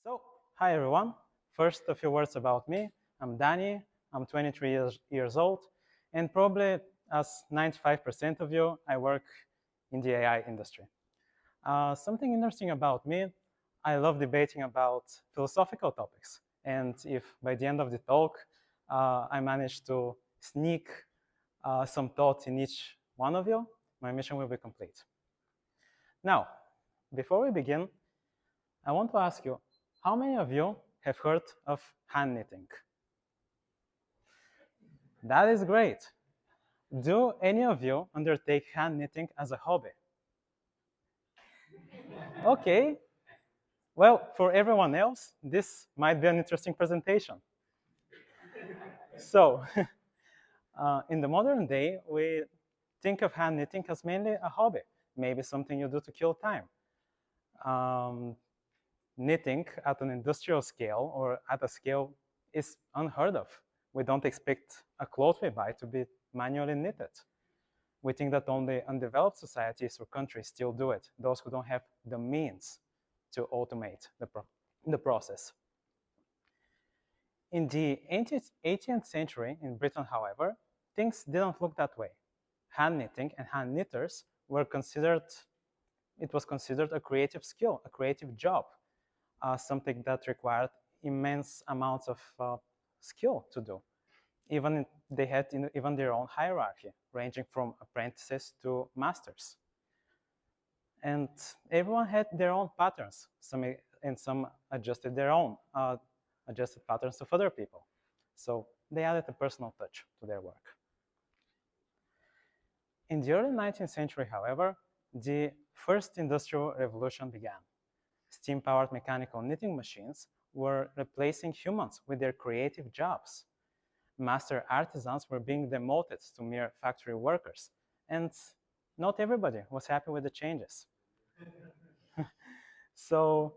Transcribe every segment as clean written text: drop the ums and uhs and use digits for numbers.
So, hi everyone. First, a few words about me. I'm Dani. I'm 23 years old, and probably as 95% of you, I work in the AI industry. Something interesting about me, I love debating about philosophical topics. And if by the end of the talk, I manage to sneak some thoughts in each one of you, my mission will be complete. Now, before we begin, I want to ask you, how many of you have heard of hand knitting? That is great. Do any of you undertake hand knitting as a hobby? Okay. Well, for everyone else, this might be an interesting presentation. So, in the modern day, we think of hand knitting as mainly a hobby, maybe something you do to kill time. Knitting at an industrial scale or at a scale is unheard of. We don't expect a cloth we buy to be manually knitted. We think that only undeveloped societies or countries still do it, those who don't have the means to automate the process. In the 18th century in Britain, however, things didn't look that way. Hand knitting and hand knitters were considered, it was considered a creative skill, a creative job, something that required immense amounts of skill to do. They had even their own hierarchy, ranging from apprentices to masters. And everyone had their own patterns, and some adjusted their own, adjusted patterns of other people. So they added a personal touch to their work. In the early 19th century, however, the first industrial revolution began. Steam-powered mechanical knitting machines were replacing humans with their creative jobs. Master artisans were being demoted to mere factory workers, and not everybody was happy with the changes. So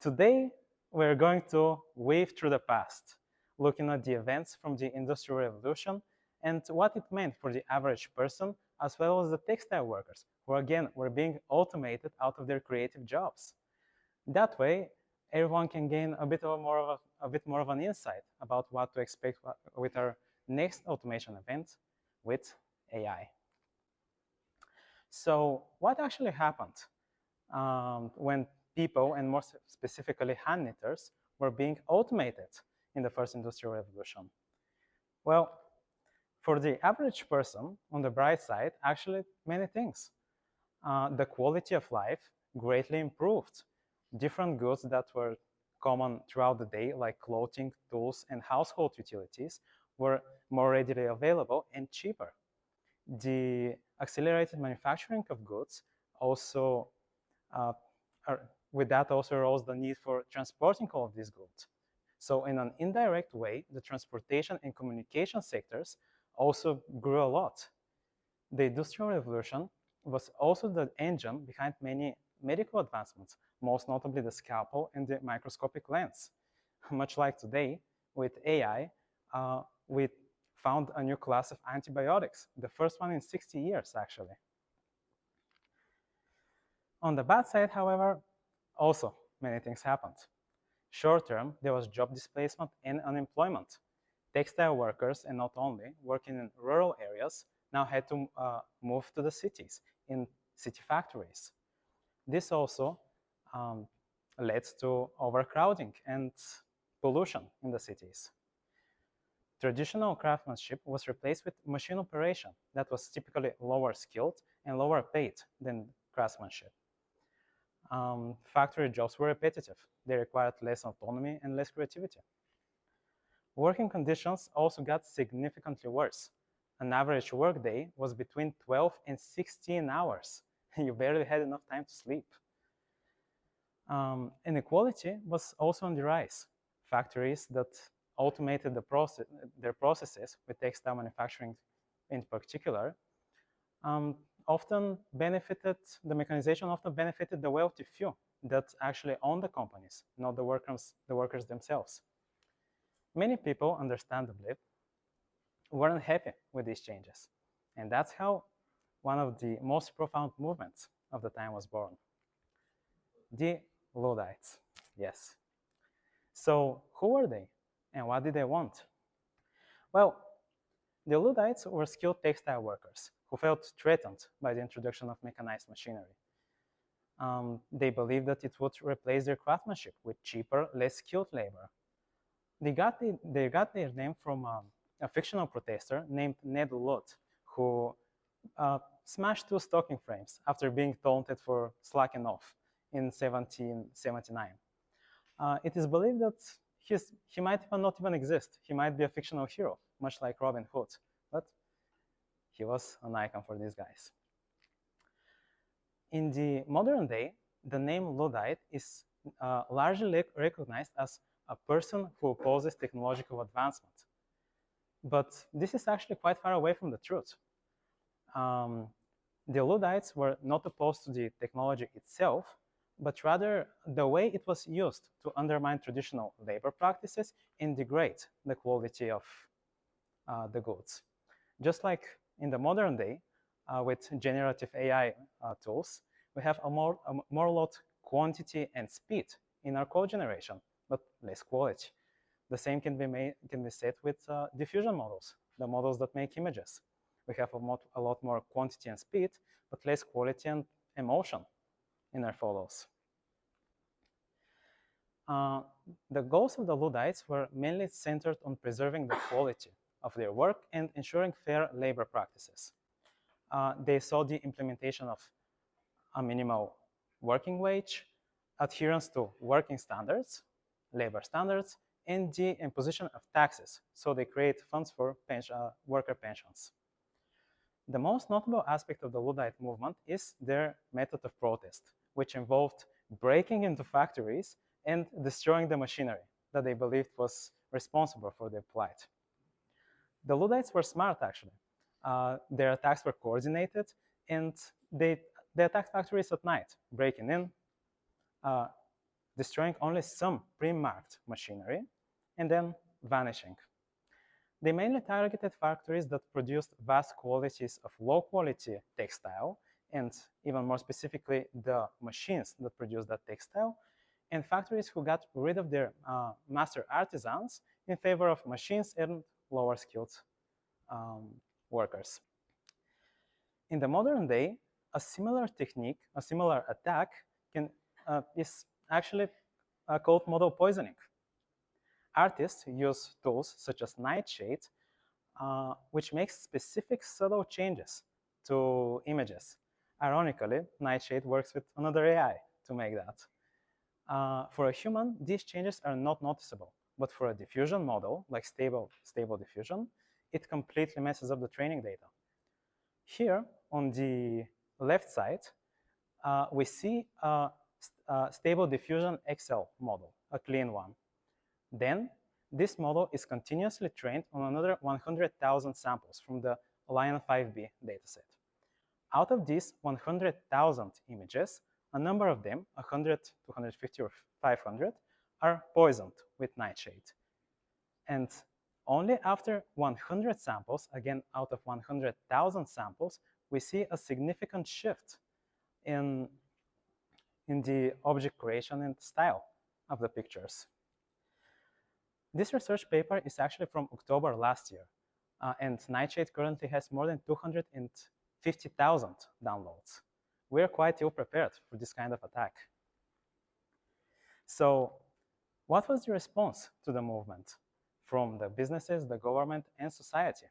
today, we're going to wave through the past, looking at the events from the Industrial Revolution and what it meant for the average person, as well as the textile workers, who again were being automated out of their creative jobs. That way, everyone can gain a bit more of an insight about what to expect with our next automation event with AI. So what actually happened when people, and more specifically hand knitters, were being automated in the first industrial revolution? Well, for the average person, on the bright side, actually many things. The quality of life greatly improved. Different goods that were common throughout the day, like clothing, tools, and household utilities, were more readily available and cheaper. The accelerated manufacturing of goods also, with that also arose the need for transporting all of these goods. So in an indirect way, the transportation and communication sectors also grew a lot. The Industrial Revolution was also the engine behind many medical advancements, most notably the scalpel and the microscopic lens. Much like today, with AI, we found a new class of antibiotics, the first one in 60 years, actually. On the bad side, however, also many things happened. Short term, there was job displacement and unemployment. Textile workers, and not only, working in rural areas, now had to move to the cities, in city factories. This also led to overcrowding and pollution in the cities. Traditional craftsmanship was replaced with machine operation that was typically lower skilled and lower paid than craftsmanship. Factory jobs were repetitive. They required less autonomy and less creativity. Working conditions also got significantly worse. An average workday was between 12 and 16 hours. You barely had enough time to sleep. Inequality was also on the rise. Factories that automated their processes, with textile manufacturing in particular, the mechanization often benefited the wealthy few that actually owned the companies, not the workers themselves. Many people, understandably, weren't happy with these changes. And that's how one of the most profound movements of the time was born. The Luddites, yes. So who were they and what did they want? Well, the Luddites were skilled textile workers who felt threatened by the introduction of mechanized machinery. They believed that it would replace their craftsmanship with cheaper, less skilled labor. They got their name from a fictional protester named Ned Ludd, who smashed two stocking frames after being taunted for slacking off in 1779. It is believed that he might not even exist. He might be a fictional hero, much like Robin Hood, but he was an icon for these guys. In the modern day, the name Luddite is largely recognized as a person who opposes technological advancement. But this is actually quite far away from the truth. The Luddites were not opposed to the technology itself, but rather the way it was used to undermine traditional labor practices and degrade the quality of the goods. Just like in the modern day, with generative AI tools, we have a more lot quantity and speed in our code generation, but less quality. The same can be said with diffusion models, the models that make images. We have a lot more quantity and speed, but less quality and emotion in our photos. The goals of the Luddites were mainly centered on preserving the quality of their work and ensuring fair labor practices. They saw the implementation of a minimal working wage, adherence to working standards, labor standards, and the imposition of taxes. So they create funds for worker pensions. The most notable aspect of the Luddite movement is their method of protest, which involved breaking into factories and destroying the machinery that they believed was responsible for their plight. The Luddites were smart, actually. Their attacks were coordinated, and they attacked factories at night, breaking in, destroying only some pre-marked machinery, and then vanishing. They mainly targeted factories that produced vast quantities of low-quality textile, and even more specifically, the machines that produced that textile, and factories who got rid of their master artisans in favor of machines and lower-skilled workers. In the modern day, a similar technique, a similar attack is actually called model poisoning. Artists use tools such as Nightshade, which makes specific subtle changes to images. Ironically, Nightshade works with another AI to make that. For a human, these changes are not noticeable, but for a diffusion model, like stable diffusion, it completely messes up the training data. Here, on the left side, we see a stable diffusion XL model, a clean one. Then, this model is continuously trained on another 100,000 samples from the Lion 5B dataset. Out of these 100,000 images, a number of them, 100, 250, or 500, are poisoned with nightshade. And only after 100 samples, again out of 100,000 samples, we see a significant shift in the object creation and style of the pictures. This research paper is actually from October last year, and Nightshade currently has more than 250,000 downloads. We're quite ill prepared for this kind of attack. So, what was the response to the movement from the businesses, the government, and society?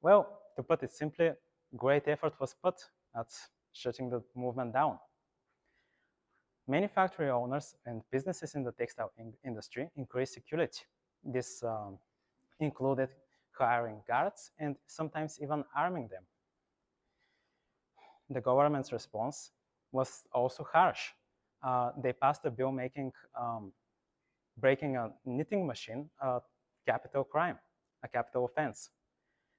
Well, to put it simply, great effort was put at shutting the movement down. Many factory owners and businesses in the textile industry increased security. This included hiring guards and sometimes even arming them. The government's response was also harsh. They passed a bill making breaking a knitting machine a capital crime, a capital offense.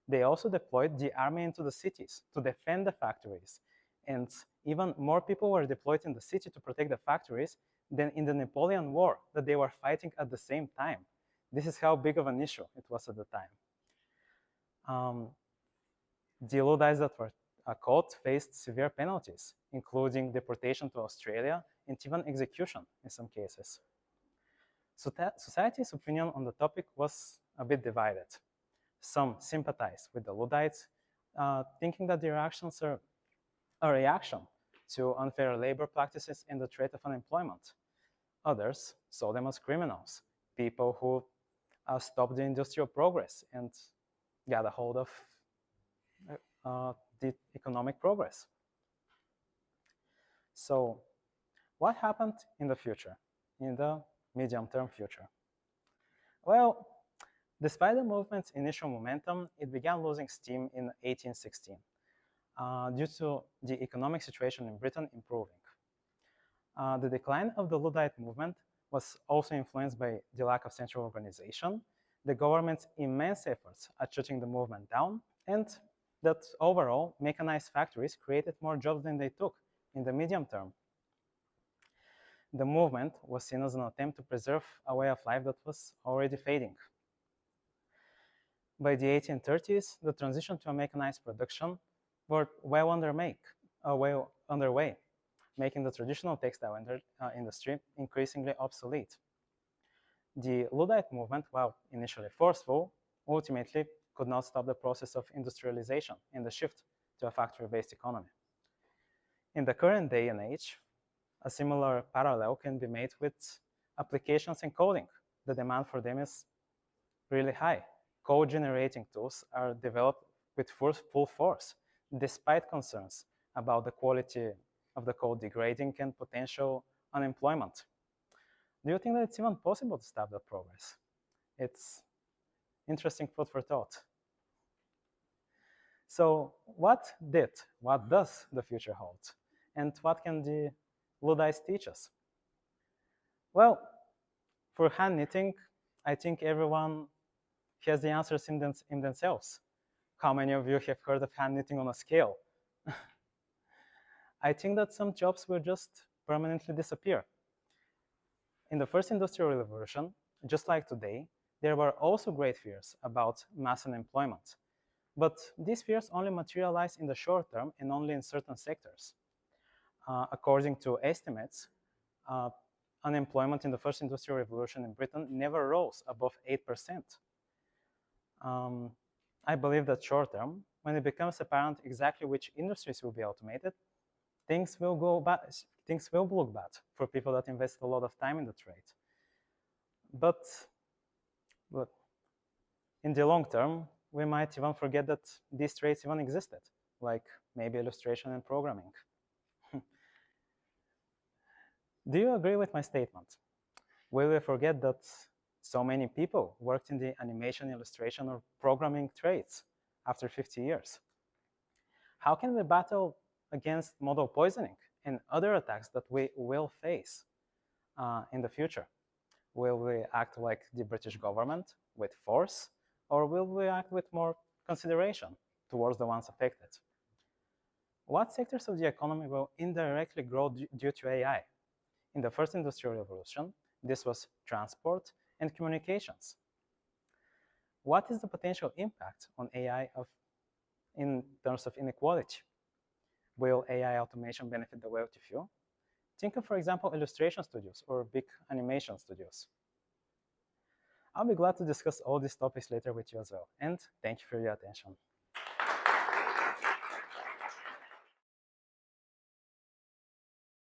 They also deployed the army into the cities to defend the factories. And even more people were deployed in the city to protect the factories than in the Napoleon War that they were fighting at the same time. This is how big of an issue it was at the time. The Luddites that were caught faced severe penalties, including deportation to Australia and even execution in some cases. Society's opinion on the topic was a bit divided. Some sympathized with the Luddites, thinking that their actions are a reaction to unfair labor practices and the threat of unemployment. Others saw them as criminals, people who stopped the industrial progress and got a hold of the economic progress. So what happened in the future, in the medium-term future? Well, despite the movement's initial momentum, it began losing steam in 1816 due to the economic situation in Britain improving. The decline of the Luddite movement was also influenced by the lack of central organization, the government's immense efforts at shutting the movement down, and that overall, mechanized factories created more jobs than they took in the medium term. The movement was seen as an attempt to preserve a way of life that was already fading. By the 1830s, the transition to a mechanized production was well underway, making the traditional textile industry increasingly obsolete. The Luddite movement, while initially forceful, ultimately could not stop the process of industrialization and the shift to a factory-based economy. In the current day and age, a similar parallel can be made with applications in coding. The demand for them is really high. Code-generating tools are developed with full force, despite concerns about the quality of the code degrading and potential unemployment. Do you think that it's even possible to stop that progress? It's interesting food for thought. So what does the future hold? And what can the Luddites teach us? Well, for hand knitting, I think everyone has the answers in themselves. How many of you have heard of hand knitting on a scale? I think that some jobs will just permanently disappear. In the first industrial revolution, just like today, there were also great fears about mass unemployment. But these fears only materialize in the short term and only in certain sectors. According to estimates, unemployment in the first industrial revolution in Britain never rose above 8%. I believe that short term, when it becomes apparent exactly which industries will be automated, things will look bad for people that invest a lot of time in the trade. But in the long term, we might even forget that these trades even existed, like maybe illustration and programming. Do you agree with my statement? Will we forget that so many people worked in the animation, illustration, or programming trades after 50 years? How can we battle against model poisoning and other attacks that we will face in the future? Will we act like the British government with force, or will we act with more consideration towards the ones affected? What sectors of the economy will indirectly grow due to AI? In the first industrial revolution, this was transport and communications. What is the potential impact on AI in terms of inequality? Will AI automation benefit the wealthy few? Think of, for example, illustration studios or big animation studios. I'll be glad to discuss all these topics later with you as well, and thank you for your attention.